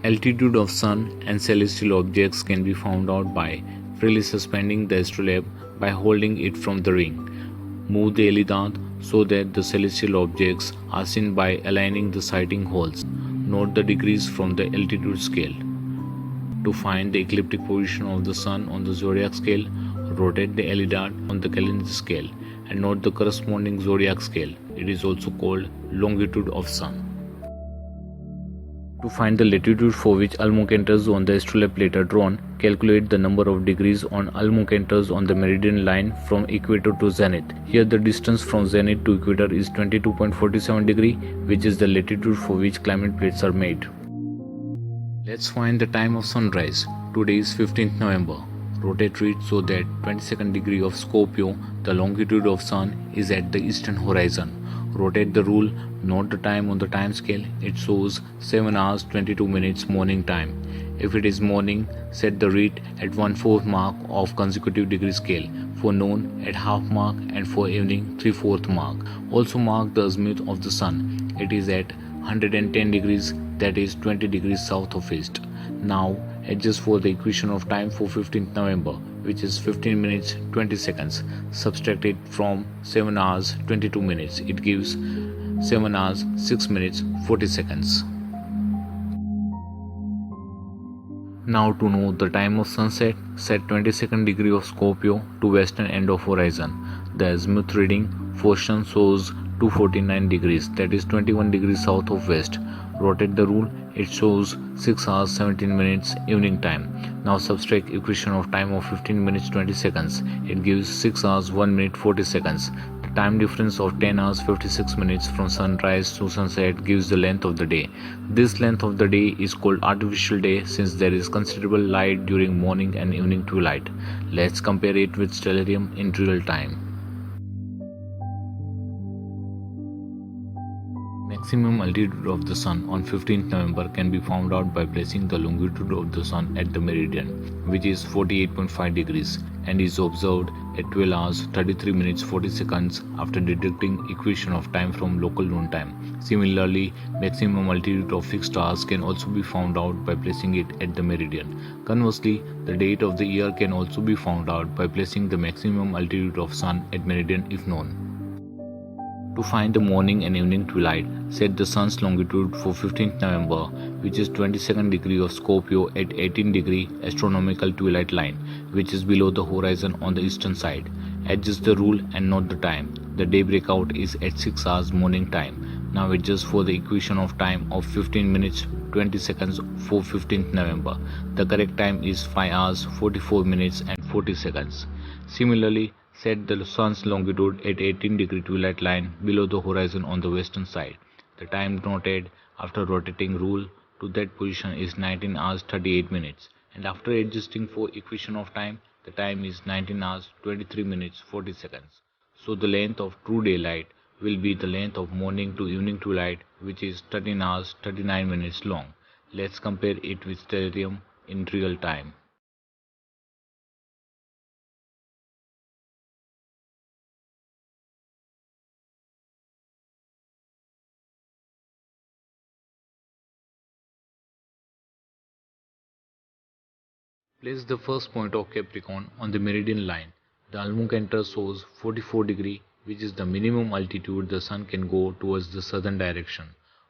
Altitude of Sun and celestial objects can be found out by freely suspending the astrolabe by holding it from the ring. Move the Elidant so that the celestial objects are seen by aligning the sighting holes. Note the degrees from the altitude scale. To find the ecliptic position of the Sun on the zodiac scale, rotate the Elidant on the calendar scale and note the corresponding zodiac scale. It is also called longitude of Sun. To find the latitude for which almocenters on the astrolabe plate are drawn, calculate the number of degrees on almocenters on the meridian line from equator to zenith. Here the distance from zenith to equator is 22.47 degree, which is the latitude for which climate plates are made. Let's find the time of sunrise. Today is 15th November. Rotate it so that 22nd degree of Scorpio, the longitude of Sun, is at the eastern horizon. Rotate the rule, note the time on the time scale. It shows 7 hours 22 minutes morning time. If it is morning, set the read at 1/4 mark of consecutive degree scale. For noon, at half mark, and for evening, 3/4 mark. Also mark the azimuth of the Sun. It is at 110 degrees, that is 20 degrees south of east. Now adjust for the equation of time for 15th November, which is 15 minutes 20 seconds. Subtract it from 7 hours 22 minutes. It gives 7 hours 6 minutes 40 seconds. Now to know the time of sunset, set 22nd degree of Scorpio to western end of horizon. The azimuth reading for Sun shows 249 degrees, that is 21 degrees south of west. Rotate the rule, it shows 6 hours 17 minutes evening time. Now subtract equation of time of 15 minutes 20 seconds. It gives 6 hours 1 minute 40 seconds. The time difference of 10 hours 56 minutes from sunrise to sunset gives the length of the day. This length of the day is called artificial day since there is considerable light during morning and evening twilight. Let's compare it with stellarium in real time. Maximum altitude of the Sun on 15th November can be found out by placing the longitude of the Sun at the meridian, which is 48.5 degrees, and is observed at 12 hours 33 minutes 40 seconds after deducting equation of time from local noon time. Similarly, maximum altitude of fixed stars can also be found out by placing it at the meridian. Conversely, the date of the year can also be found out by placing the maximum altitude of Sun at meridian if known. To find the morning and evening twilight, set the Sun's longitude for 15th November, which is 22nd degree of Scorpio at 18 degree astronomical twilight line, which is below the horizon on the eastern side. Adjust the rule and note the time. The day breakout is at 6 hours morning time. Now adjust for the equation of time of 15 minutes 20 seconds for 15th November. The correct time is 5 hours 44 minutes and 40 seconds. Similarly, set the Sun's longitude at 18 degree twilight line below the horizon on the western side. The time noted after rotating rule to that position is 19 hours 38 minutes, and after adjusting for equation of time, the time is 19 hours 23 minutes 40 seconds. So the length of true daylight will be the length of morning to evening twilight, which is 13 hours 39 minutes long. Let's compare it with stellarium in real time. Place the first point of Capricorn on the meridian line. The almocenter shows 44 degree, which is the minimum altitude the Sun can go towards the southern direction.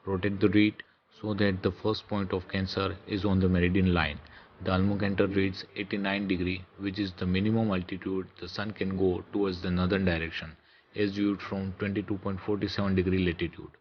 Rotate the reed so that the first point of Cancer is on the meridian line. The almocenter reads 89 degree, which is the minimum altitude the Sun can go towards the northern direction, as viewed from 22.47 degree latitude.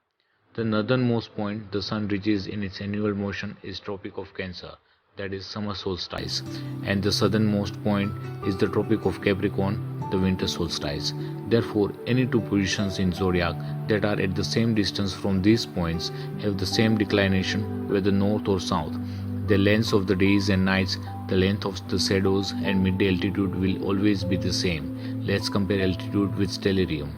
The northernmost point the Sun reaches in its annual motion is Tropic of Cancer, that is summer solstice, and the southernmost point is the Tropic of Capricorn, the winter solstice. Therefore, any two positions in zodiac that are at the same distance from these points have the same declination, whether north or south. The lengths of the days and nights, the length of the shadows, and midday altitude will always be the same. Let's compare altitude with stellarium.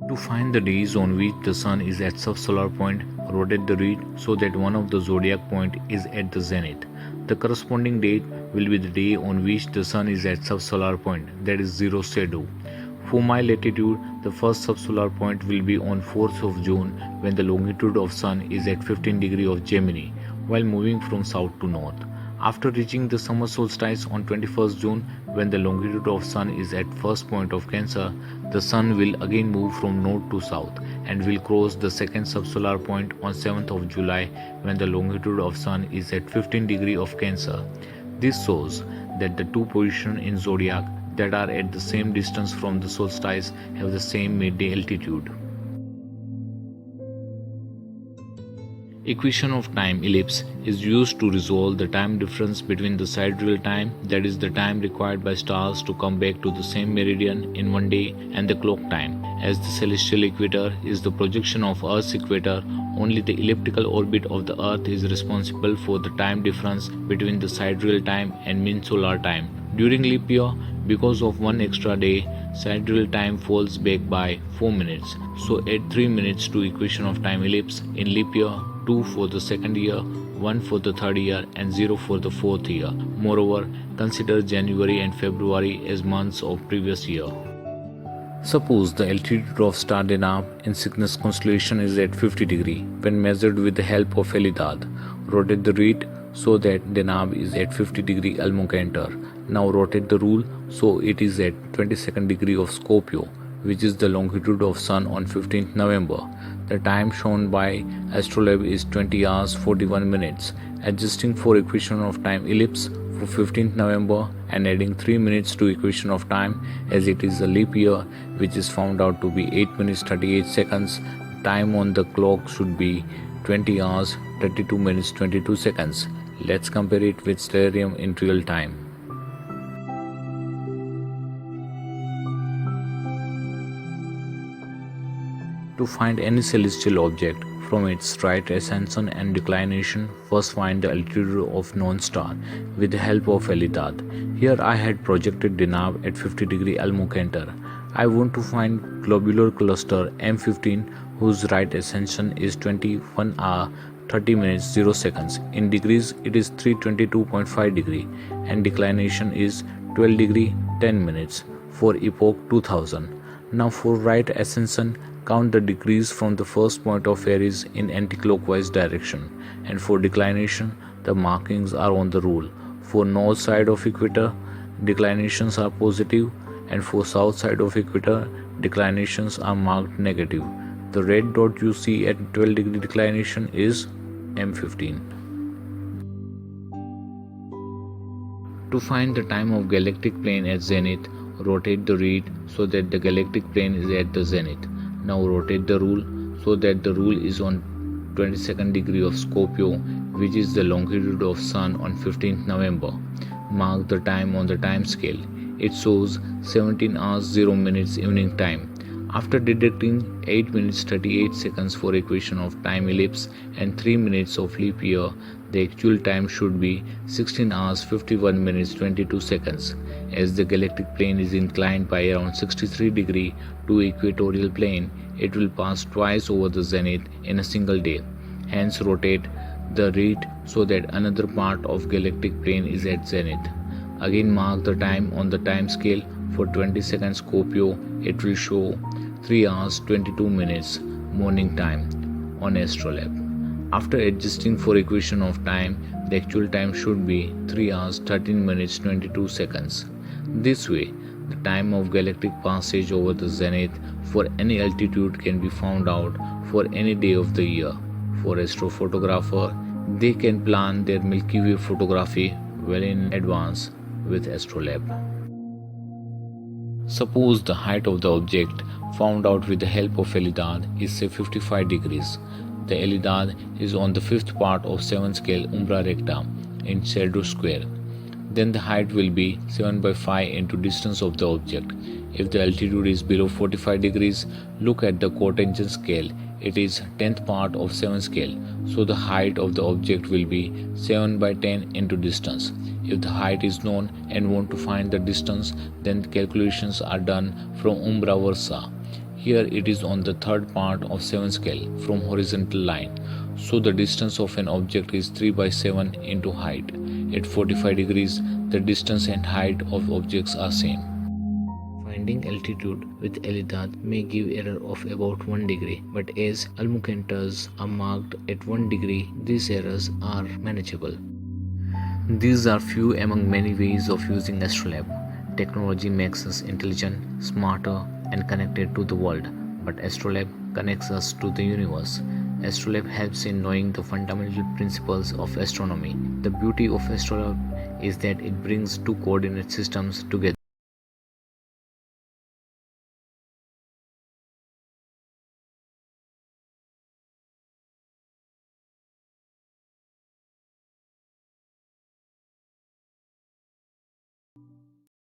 To find the days on which the Sun is at subsolar point, rotate the reed so that one of the zodiac point is at the zenith. The corresponding date will be the day on which the Sun is at subsolar point, that is zero shadow. For my latitude, the first subsolar point will be on 4th of June when the longitude of Sun is at 15 degrees of Gemini while moving from south to north. After reaching the summer solstice on 21st June when the longitude of Sun is at first point of Cancer, the Sun will again move from north to south and will cross the second subsolar point on 7th of July when the longitude of Sun is at 15 degrees of Cancer. This shows that the two positions in zodiac that are at the same distance from the solstice have the same midday altitude. Equation of time ellipse is used to resolve the time difference between the sidereal time, that is the time required by stars to come back to the same meridian in one day, and the clock time. As the celestial equator is the projection of Earth's equator, only the elliptical orbit of the Earth is responsible for the time difference between the sidereal time and mean solar time. During leap year, because of one extra day, sidereal time falls back by 4 minutes. So add 3 minutes to equation of time ellipse in leap year, 2 for the second year, 1 for the third year, and 0 for the fourth year. Moreover, consider January and February as months of previous year. Suppose the altitude of star Deneb in Cygnus constellation is at 50 degrees when measured with the help of Eldad. Rotate the reed so that Deneb is at 50 degrees Almucantor. Now rotate the rule so it is at 22nd degree of Scorpio, which is the longitude of Sun on 15th November. The time shown by Astrolabe is 20 hours 41 minutes. Adjusting for equation of time ellipse for 15th November and adding 3 minutes to equation of time as it is a leap year, which is found out to be 8 minutes 38 seconds. Time on the clock should be 20 hours 32 minutes 22 seconds. Let's compare it with stellarium in real time. To find any celestial object from its right ascension and declination, first find the altitude of known star with the help of Eldad. Here I had projected Deneb at 50 degrees Almucantor. I want to find globular cluster M15 whose right ascension is 21 hour 30 minutes 0 seconds. In degrees it is 322.5 degree and declination is 12 degree 10 minutes for epoch 2000. Now for right ascension, count the degrees from the first point of Aries in anti-clockwise direction, and for declination the markings are on the rule. For north side of equator declinations are positive, and for south side of equator declinations are marked negative. The red dot you see at 12 degree declination is M15. To find the time of galactic plane at zenith, rotate the reed so that the galactic plane is at the zenith. Now rotate the rule so that the rule is on 22nd degree of Scorpio, which is the longitude of Sun on 15th November. Mark the time on the time scale. It shows 17 hours 0 minutes evening time. After deducting 8 minutes 38 seconds for equation of time ellipse and 3 minutes of leap year, the actual time should be 16 hours 51 minutes 22 seconds. As the galactic plane is inclined by around 63 degrees to equatorial plane, it will pass twice over the zenith in a single day. Hence rotate the reed so that another part of galactic plane is at zenith. Again mark the time on the time scale. For 22nd Scorpio, it will show 3 hours 22 minutes morning time on Astrolabe. After adjusting for equation of time, the actual time should be 3 hours 13 minutes 22 seconds. This way, the time of galactic passage over the zenith for any altitude can be found out for any day of the year. For astrophotographer, they can plan their Milky Way photography well in advance with Astrolabe. Suppose the height of the object found out with the help of Eldad is say 55 degrees. The Eldad is on the fifth part of 7th scale umbra recta in shadow square. Then the height will be 7 by 5 into distance of the object. If the altitude is below 45 degrees, look at the cotangent scale. It is 10th part of 7th scale. So the height of the object will be 7 by 10 into distance. If the height is known and want to find the distance, then the calculations are done from umbra versa. Here it is on the third part of 7th scale from horizontal line. So the distance of an object is 3 by 7 into height. At 45 degrees, the distance and height of objects are same. Find finding altitude with Elidad may give error of about 1 degree, but as almucenters are marked at 1 degree, these errors are manageable. These are few among many ways of using Astrolabe. Technology makes us intelligent, smarter, and connected to the world, but Astrolabe connects us to the universe. Astrolabe helps in knowing the fundamental principles of astronomy. The beauty of Astrolabe is that it brings two coordinate systems together.